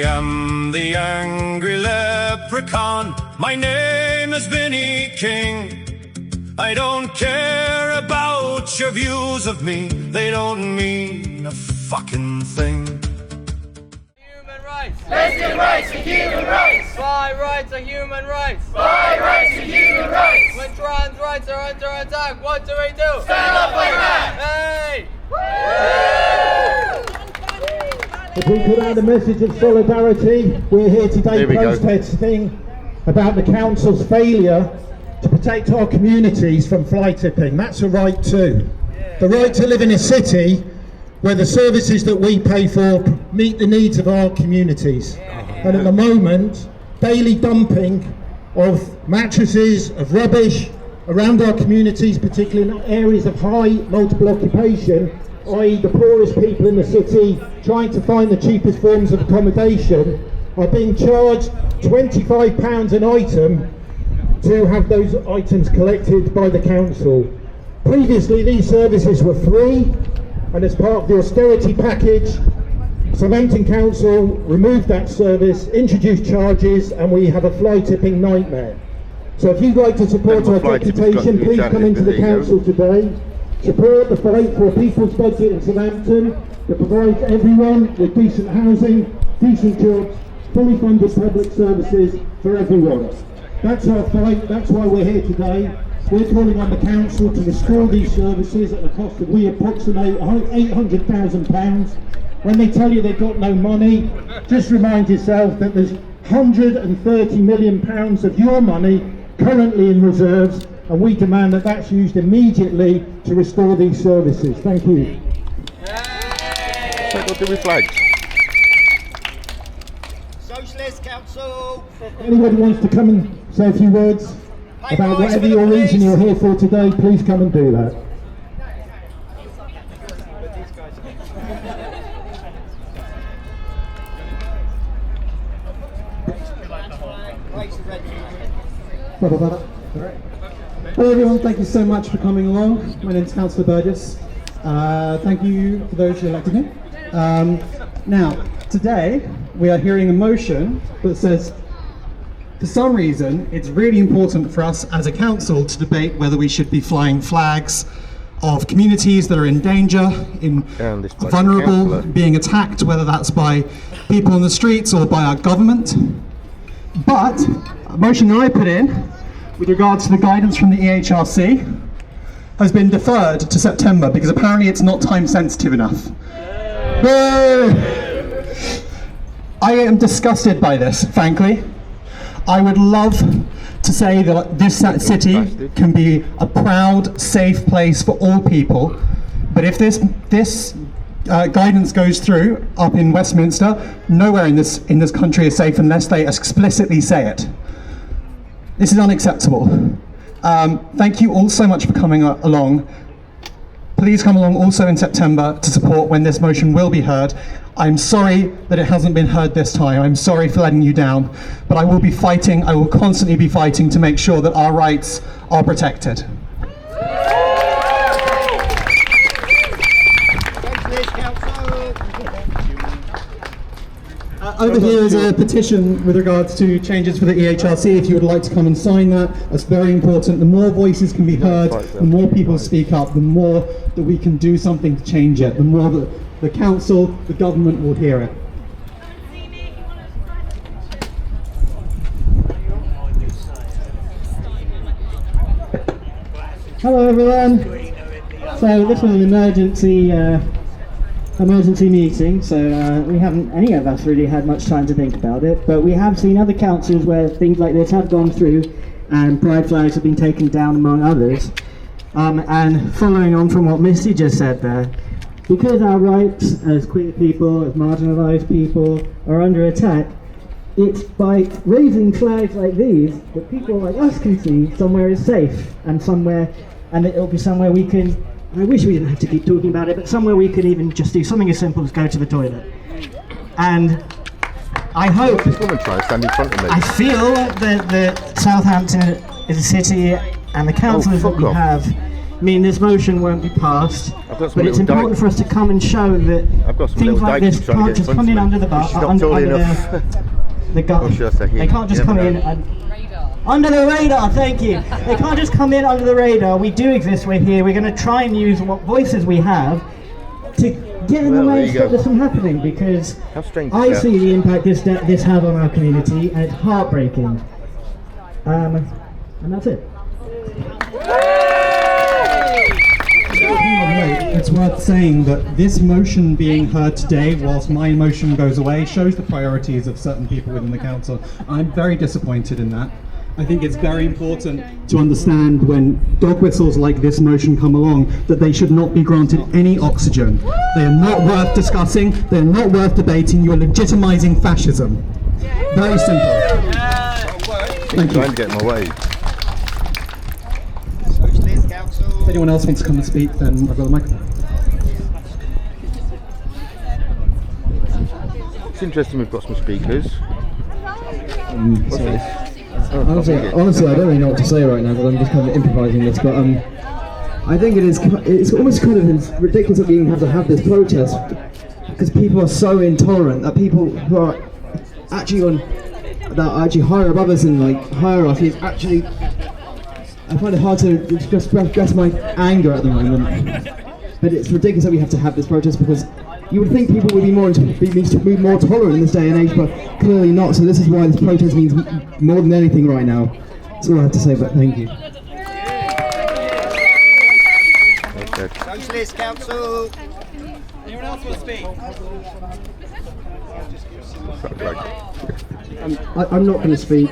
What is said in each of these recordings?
am the angry leprechaun. My name is Vinnie King. I don't care about your views of me. They don't mean a fucking thing. Human rights. Lesbian rights are human rights. Bi rights are human rights. Bi rights are human rights. When trans rights are under attack, what do we do? Stand up like that. Hey! If we put out a message of solidarity, we're here today protesting about the council's failure to protect our communities from fly tipping. That's a right too. The right to live in a city where the services that we pay for meet the needs of our communities. And at the moment, daily dumping of mattresses, of rubbish around our communities, particularly in areas of high multiple occupation, i.e. the poorest people in the city trying to find the cheapest forms of accommodation, are being charged £25 an item to have those items collected by the council. Previously these services were free, and as part of the austerity package, Southampton Council removed that service, introduced charges, and we have a fly tipping nightmare. So if you'd like to support our deputation, please come into the council today. Support the fight for a people's budget in Southampton that provides everyone with decent housing, decent jobs, fully funded public services for everyone. That's our fight, that's why we're here today. We're calling on the council to restore these services at a cost of, we approximate, £800,000. When they tell you they've got no money, just remind yourself that there's £130 million of your money currently in reserves, and we demand that that's used immediately to restore these services. Thank you. So what do we flag? Socialist Council. Anybody wants to come and say a few words about whatever your reason you're here for today, please come and do that. Hello everyone, thank you so much for coming along. My name is Councillor Burgess. Thank you for those who elected me. Now, today we are hearing a motion that says, for some reason, it's really important for us as a council to debate whether we should be flying flags of communities that are in danger, vulnerable, being attacked, whether that's by people on the streets or by our government. But a motion that I put in with regards to the guidance from the EHRC has been deferred to September because apparently it's not time sensitive enough. I am disgusted by this, frankly. I would love to say that this city can be a proud, safe place for all people, but if this guidance goes through up in Westminster, nowhere in this country is safe unless they explicitly say it. This is unacceptable. Thank you all so much for coming along. Please come along also in September to support when this motion will be heard. I'm sorry that it hasn't been heard this time. I'm sorry for letting you down, but I will be fighting, I will constantly be fighting to make sure that our rights are protected. Over here is a petition with regards to changes for the EHRC. If you would like to come and sign that, that's very important. The more voices can be heard, the more people speak up, the more that we can do something to change it, the more that the council, the government will hear it. Hello everyone. So this was an emergency meeting, so we haven't, any of us really had much time to think about it, but we have seen other councils where things like this have gone through and pride flags have been taken down among others. And following on from what Misty just said there, because our rights as queer people, as marginalised people are under attack, it's by raising flags like these that people like us can see somewhere is safe and somewhere, and it'll be somewhere we can, I wish we didn't have to keep talking about it, but somewhere we could even just do something as simple as go to the toilet. And I hope, this woman trying to stand in front of me. I feel that Southampton is a city and the councillors that we have mean this motion won't be passed. I've got some But it's little important dykes. for us to come and show that I've got some things little like dykes this trying to can't get in just front come of in me. under the She's not tall enough. the Or should I say here? They can't just You come never in know. and under the radar. Thank you. They can't just come in under the radar. We do exist. We're here. We're going to try and use what voices we have to get in the Well, way there and you stop go. this from happening, because How strange I is that? see the impact this has on our community, and it's heartbreaking. And that's it. It's worth saying that this motion being heard today, whilst my motion goes away, shows the priorities of certain people within the council. I'm very disappointed in that. I think it's very important to understand when dog whistles like this motion come along that they should not be granted any oxygen. They are not worth discussing, they are not worth debating, you are legitimising fascism. Very simple. Thank you. Trying to get in my way. Socialist Council. If anyone else wants to come and speak, then I've got the microphone. It's interesting we've got some speakers. What's this? Oh, Honestly, I don't really know what to say right now because I'm just kind of improvising this. But I think it's almost kind of ridiculous that we even have to have this protest because people are so intolerant that people who are actually higher above us in like hierarchy is actually. I find it hard to express my anger at the moment. But it's ridiculous that we have to have this protest because you would think people would be more tolerant in this day and age, but clearly not. So this is why this protest means more than anything right now. That's all I have to say, but thank you. Okay. Socialist Council. Anyone else want to speak? I'm not going to speak.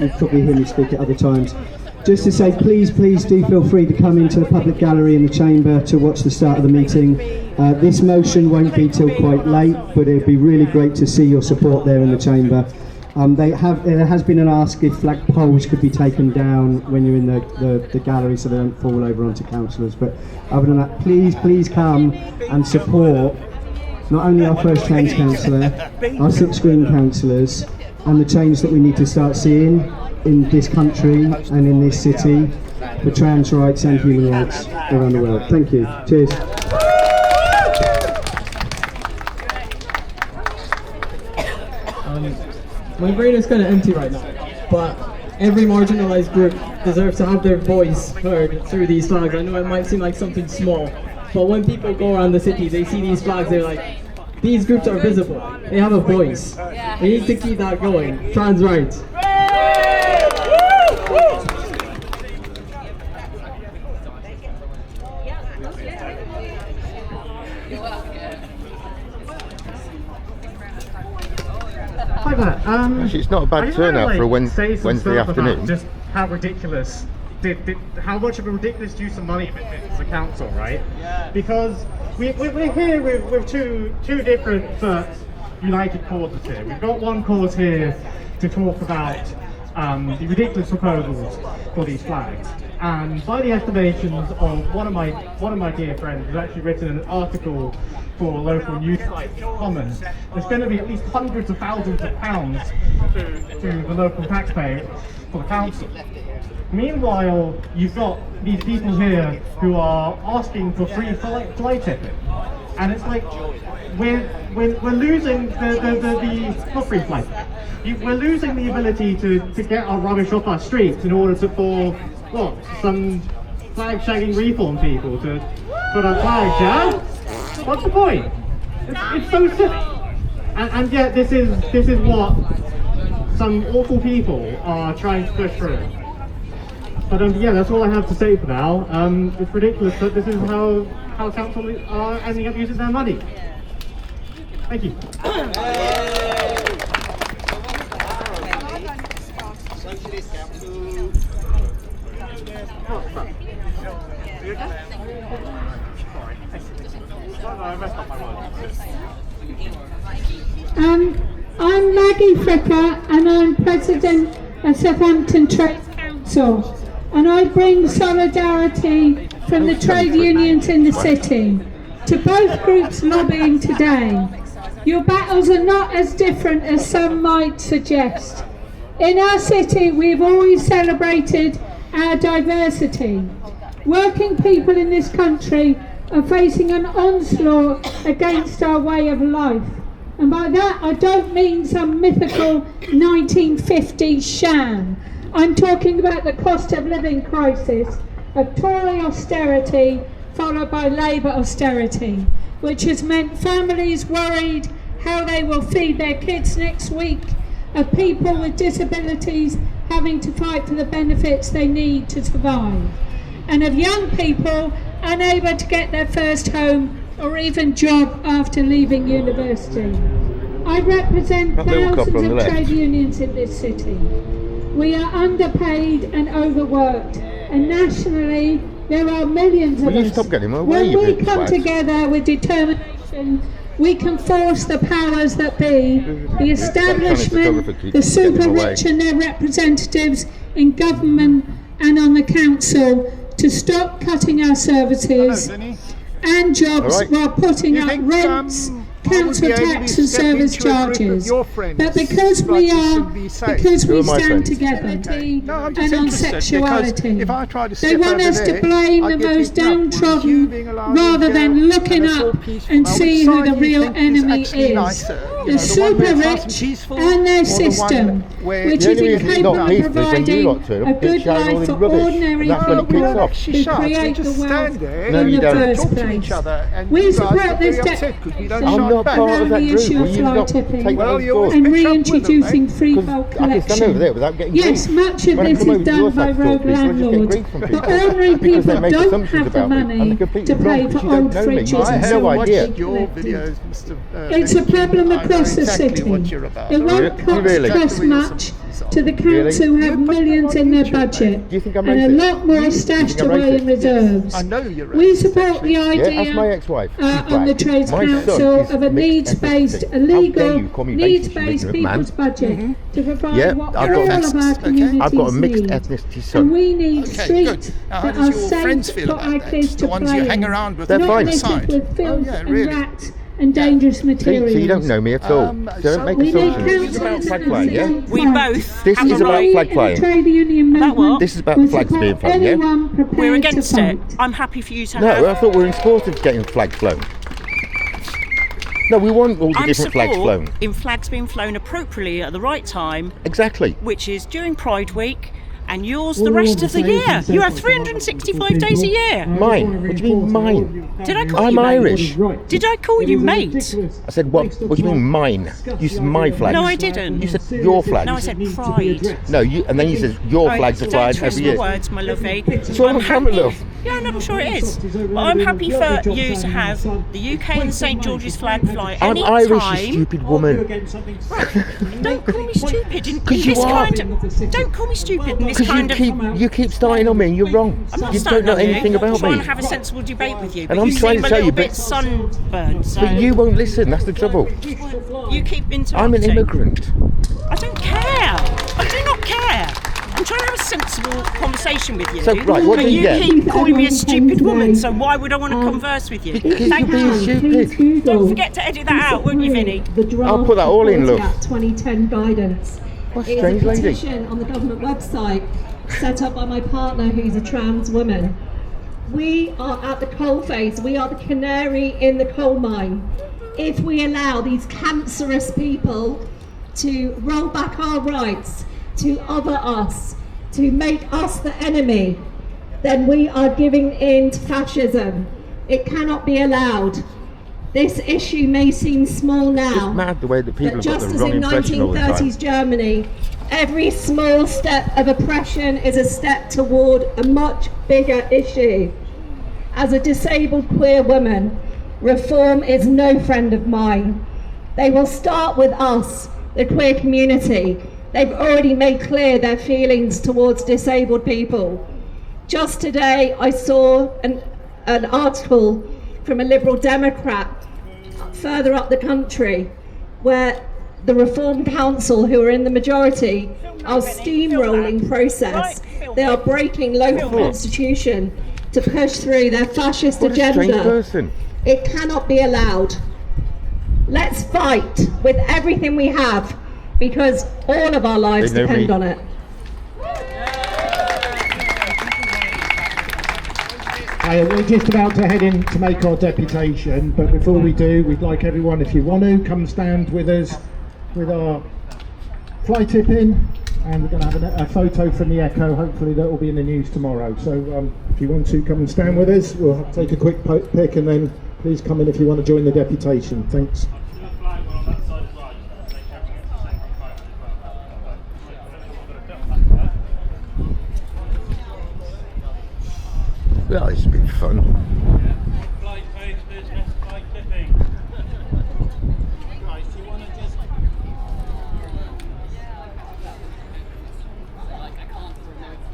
You've probably heard me speak at other times. Just to say, please do feel free to come into the public gallery in the chamber to watch the start of the meeting. This motion won't be till quite late, but it'd be really great to see your support there in the chamber. There has been an ask if flag poles could be taken down when you're in the gallery so they don't fall over onto councillors. But other than that, please come and support not only our first trans councillor, our 6 green councillors, and the change that we need to start seeing in this country and in this city for trans rights and human rights around the world. Thank you. Cheers. My brain is kind of empty right now, but every marginalized group deserves to have their voice heard through these flags. I know it might seem like something small, but when people go around the city, they see these flags, they're like, these groups are visible, they have a voice. We need to keep that going. Trans rights. Hi there. Actually, it's not a bad I just turnout wanna, for a say some Wednesday stuff about afternoon. just how ridiculous, how much of a ridiculous use of money it's the council, right? Yeah. Because we're here with two different but united causes here. We've got one cause here to talk about the ridiculous proposals for these flags. And by the estimations of one of my dear friends who's actually written an article for a local news site, Commons, there's going to be at least hundreds of thousands of pounds to the local taxpayer for the council. Meanwhile, you've got these people here who are asking for free flight tickets, and it's like we're losing the not free flight. We're losing the ability to get our rubbish off our streets in order for some flag-shagging reform people to put on flags, yeah? What's the point? It's so silly. And yet this is what some awful people are trying to push through. But yeah, that's all I have to say for now. It's ridiculous that this is how council are ending up using their money. Thank you. Socialist Council. I'm Maggie Fricker and I'm President of Southampton Trades Council, and I bring solidarity from the trade unions in the city to both groups lobbying today. Your battles are not as different as some might suggest. In our city we've always celebrated our diversity. Working people in this country are facing an onslaught against our way of life. And by that I don't mean some mythical 1950s sham. I'm talking about the cost of living crisis of Tory austerity followed by Labour austerity, which has meant families worried how they will feed their kids next week, of people with disabilities having to fight for the benefits they need to survive, and of young people unable to get their first home or even job after leaving university. I represent thousands of trade unions in this city. We are underpaid and overworked, and nationally there are millions of us. When we come together with determination, we can force the powers that be, the establishment, the super rich and their representatives in government and on the council, to stop cutting our services and jobs while putting up rents, council tax and service charges. But because we stand together and on sexuality, they want us to blame the most downtrodden rather than looking up and see who the real enemy is. The super rich and their system, which is incapable of providing a good life for ordinary people who create the wealth in the first place. We support this declaration around the issue of fly tipping and reintroducing free bulk collection. Yes, much of this is done by rogue landlords, but ordinary people don't have the money to pay for old fridges and so on. It's a problem across the city. It won't cost much to the council who have millions in their budget and a lot more stashed away in reserves. We support the idea on the Trades Council of a needs-based, a legal, needs-based people's budget to provide what all of our communities need. And we need streets that are safe for our kids to play in, not littered with filth and rats and dangerous materials. So you don't know me at all. Don't make assumptions. This is about flag flying, yeah? We both. This is about flag flying. About what? This is about flags being flown, yeah? We're against it. I'm happy for you to have. No, I thought we were in support of getting flags flown. No, we want all the different flags flown. In flags being flown appropriately at the right time. Exactly. Which is during Pride Week. And yours the rest of the year. You have 365 days a year. Mine? What do you mean mine? Did I call you I'm Irish. Did I call you mate? I said, what do you mean mine? You said my flag. No, I didn't. You said your flag. No, I said pride. No, and then you said your flags are flying every year. Don't twist my words, my lovey. So I'm happy. Love. Yeah, no, I'm sure it is. But I'm happy for you to have the UK and St George's flag fly any time. I'm Irish, you stupid woman. Don't call me stupid in this kind of... Don't call me stupid in this kind of... You keep starting on me and you're wrong. I'm you don't know anything about me. I'm trying to have a sensible debate with you. And I'm trying to tell you, but sunburned. So but you won't listen. That's the trouble. You keep interrupting. I'm an immigrant. I don't care. I do not care. I'm trying to have a sensible conversation with you. So, right, what do you get? keep calling me a stupid woman, so why would I want to converse with you? Because you're being stupid. Don't forget to edit that out, won't you, Vinny? I'll put that all in, love. 2010 guidance. What a strange lady. It's a petition on the government website set up by my partner who's a trans woman. We are at the coalface. We are the canary in the coal mine. If we allow these cancerous people to roll back our rights, to other us, to make us the enemy, then we are giving in to fascism. It cannot be allowed. This issue may seem small now, it's mad the way that people have got the wrong impression all the time. Just as in 1930s Germany, every small step of oppression is a step toward a much bigger issue. As a disabled queer woman, reform is no friend of mine. They will start with us, the queer community. They've already made clear their feelings towards disabled people. Just today I saw an article from a Liberal Democrat further up the country where the Reform Council, who are in the majority, are steamrolling process. They are breaking local constitution to push through their fascist agenda. It cannot be allowed. Let's fight with everything we have, because all of our lives depend on it. We're just about to head in to make our deputation, but before we do, we'd like everyone, if you want to, come stand with us with our fly tipping, and we're going to have a photo from the Echo. Hopefully that will be in the news tomorrow. So if you want to come and stand with us, we'll take a quick pic, and then please come in if you want to join the deputation. Thanks. Well, it's been fun.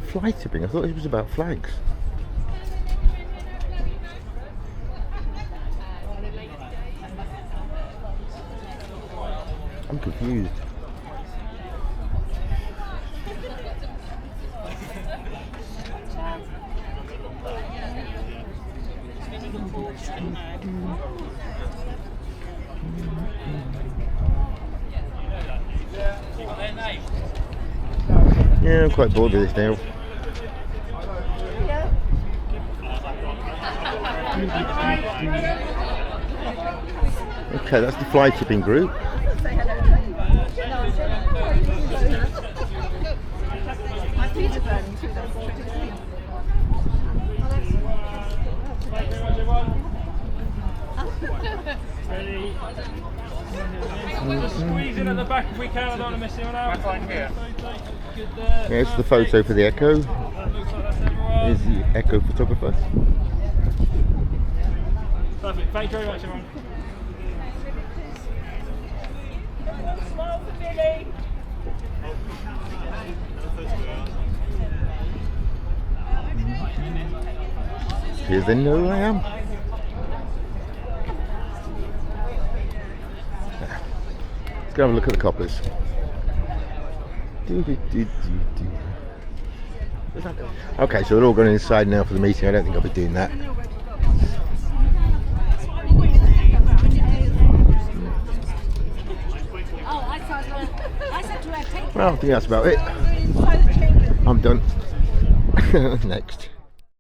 Fly tipping? I thought it was about flags. I'm confused. Yeah, I'm quite bored with this now. Okay, that's the fly tipping group. Just squeeze in at the back if we can. I don't want to miss anyone out. Yeah, it's the photo for the Echo. Here's the Echo photographer. Perfect. Thank you very much, everyone. Smile for Billy. Here's they know who I am. Let's go have a look at the coppers. Okay, so we're all going inside now for the meeting. I don't think I'll be doing that. Well, I think that's about it. I'm done. Next.